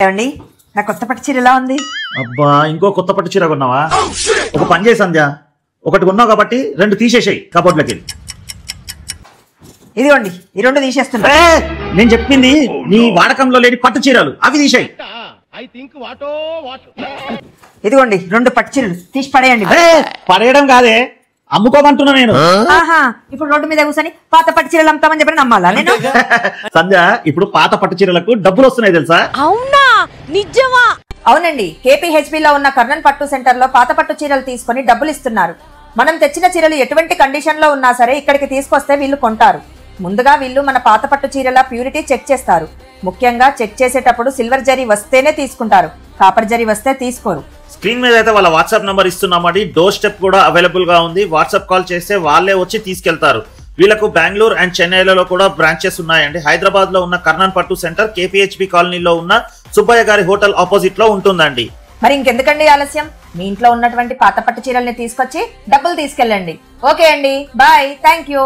ఏమండి నా కొత్త పట్టు చీర ఎలా ఉంది? అబ్బా ఇంకో కొత్త పట్టు చీర కొన్నావా? ఒక పని చేయి సంధ్య, ఒకటి కొన్నావు కాబట్టి రెండు తీసేసాయి కబోర్డ్లోకి. ఇదిగోండి ఈ రెండు తీసేస్తున్నా. నేను చెప్పింది నీ వాడకంలో లేని పట్టు చీరలు, అవి తీసేయి. ఇదిగోండి రెండు పట్టు చీరలు తీసి పడేయండి. పడేయడం కాదే, అమ్ముకోమంటున్నా నేను. ఆహా, ఇప్పుడు రోడ్డు మీద కూర్చొని పాత పట్టు చీరలు అమ్ముతామని చెప్పి నమ్మాలా నేను? సంధ్య ఇప్పుడు పాత పట్టు చీరలకు డబ్బులు వస్తున్నాయి తెలుసా? అవునా, నిజమా? అవునండి, KPHP లో ఉన్న కర్నన్ పట్టు సెంటర్ లో పాత పట్టు చీరలు తీసుకొని డబ్బులు ఇస్తున్నారు. మనం తెచ్చిన చీరలు ఎటువంటి కండిషన్ లో ఉన్నా సరే ఇక్కడికి తీసుకొస్తే వీళ్ళు కొంటారు. ముందుగా వీళ్ళు మన పాత పట్టు చీరల ప్యూరిటీ చెక్ చేస్తారు. ముఖ్యంగా చెక్ చేసేటప్పుడు సిల్వర్ జరీ వస్తేనే తీసుకుంటారు, కాపర్ జరీ వస్తే తీసుకోరు. స్క్రీన్ మీద అయితే వాళ్ళ వాట్సాప్ నంబర్ ఇస్తున్నామండి. డోర్ స్టెప్ కూడా అవైలబుల్ గా ఉంది. వాట్సాప్ కాల్ చేస్తే వాళ్ళే వచ్చి తీసుకెళ్తారు. వీళ్ళకు బెంగళూరు అండ్ చెన్నైలలో కూడా బ్రాంచెస్ ఉన్నాయండి. హైదరాబాద్ లో ఉన్న కర్నన్ పట్టు సెంటర్ KPHP కాలనీలో ఉన్న సుబ్బయ్య గారి హోటల్ ఆపోజిట్ లో ఉంటుందండి. మరి ఇంకెందుకండి ఆలస్యం, మీ ఇంట్లో ఉన్నటువంటి పాత పట్టు చీరల్ని తీసుకొచ్చి డబ్బులు తీసుకెళ్ళండి. ఓకే అండి, బాయ్, థ్యాంక్ యూ.